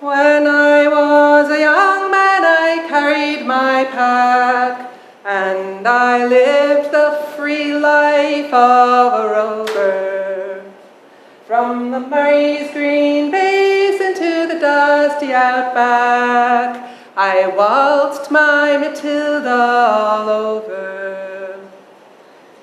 When I was a young man, I carried my pack, and I lived the free life of a rover. From the Murray's green basin to the dusty outback, I waltzed my Matilda all over.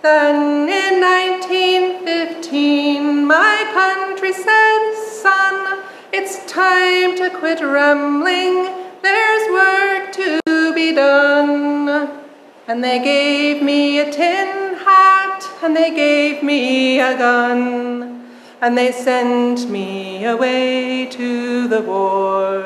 Then in 1915, my country said, "Son, it's time to quit rambling, there's work to be done." And they gave me a tin hat, and they gave me a gun, and they sent me away to the war.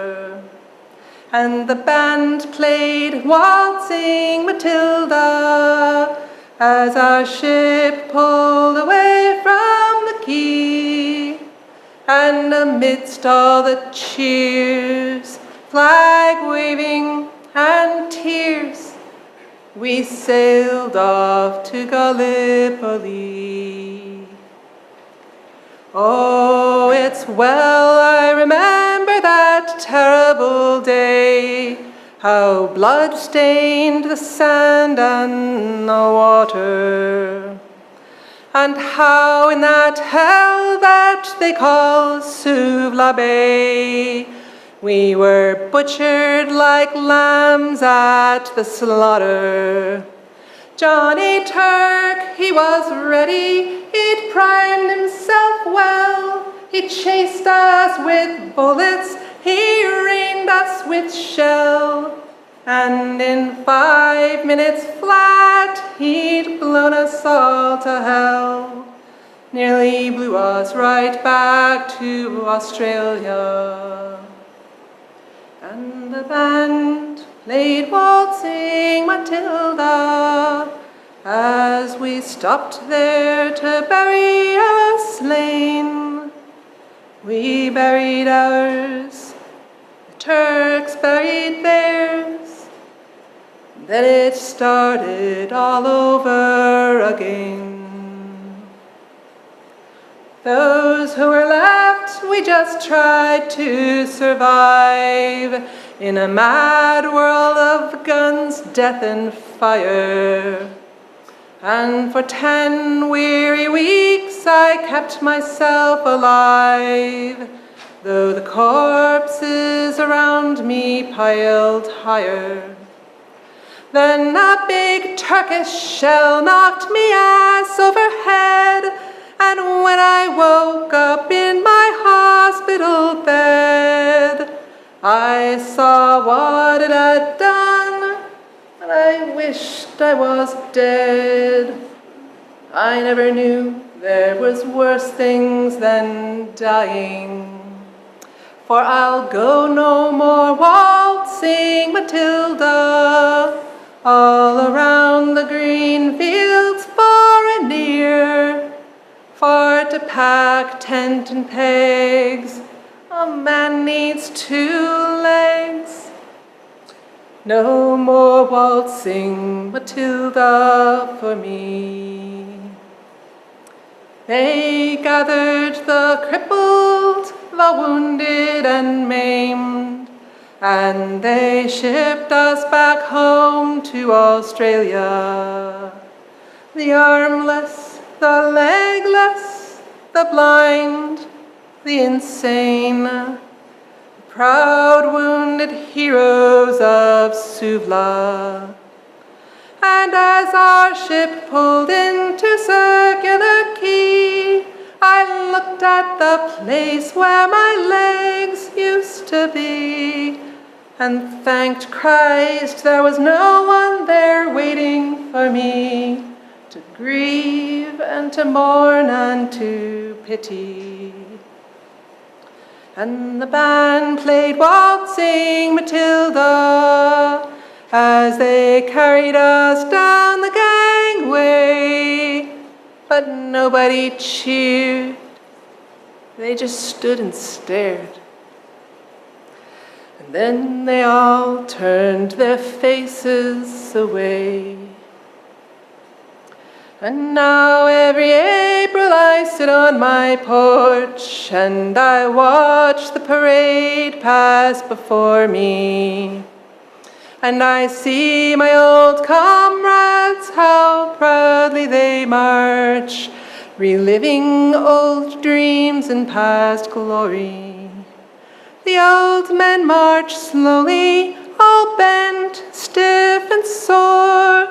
And the band played Waltzing Matilda as our ship pulled away from the quay. And amidst all the cheers, flag waving and tears, we sailed off to Gallipoli. Oh, it's well I remember that terrible day, how blood-stained the sand and the water, and how in that hell that they call Suvla Bay, we were butchered like lambs at the slaughter. Johnny Turk, he was ready, he'd primed himself well, he chased us with bullets, he rained us with shell, and in 5 minutes flat, he'd blown us all to hell. Nearly blew us right back to Australia. And the band played Waltzing Matilda as we stopped there to bury our slain. We buried ours, the Turks buried theirs, then it started all over again. Those who were left, we just tried to survive in a mad world of guns, death, and fire. And for 10 weary weeks I kept myself alive, though the corpses around me piled higher. Then a big Turkish shell knocked me ass overhead, and when I woke up in my hospital bed, I saw what it had done, and I wished I was dead. I never knew there was worse things than dying. For I'll go no more waltzing Matilda all around the green fields far and near. For to pack tent and pegs, a man needs 2 legs. No more waltzing Matilda for me. They gathered the crippled, the wounded and maimed, and they shipped us back home to Australia. The armless, the legless, the blind, the insane, the proud wounded heroes of Suvla. And as our ship pulled into Circular Quay, I looked at the place where my legs used to be, and thanked Christ there was no one there waiting for me to grieve and to mourn and to pity. And the band played Waltzing Matilda as they carried us down the gangway, but nobody cheered, they just stood and stared. And then they all turned their faces away. And now every April I sit on my porch and I watch the parade pass before me. And I see my old comrades, how proudly they march, reliving old dreams and past glory. The old men march slowly, all bent, stiff and sore,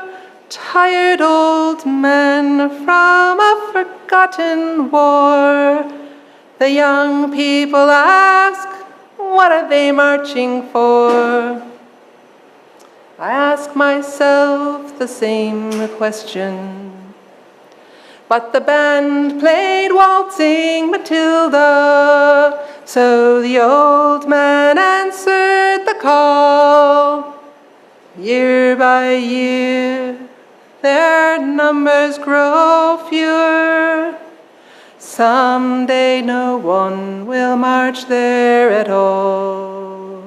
tired old men from a forgotten war. The young people ask, what are they marching for? I ask myself the same question. But the band played Waltzing Matilda, so the old man answered the call. Year by year, their numbers grow fewer. Someday no one will march there at all.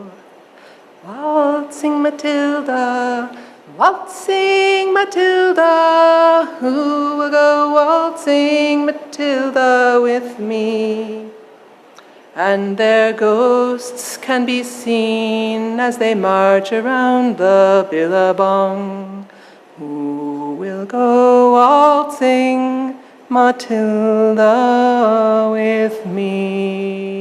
Waltzing Matilda, waltzing Matilda, who will go waltzing Matilda with me? And their ghosts can be seen as they march around the billabong. Who will go waltzing Matilda with me?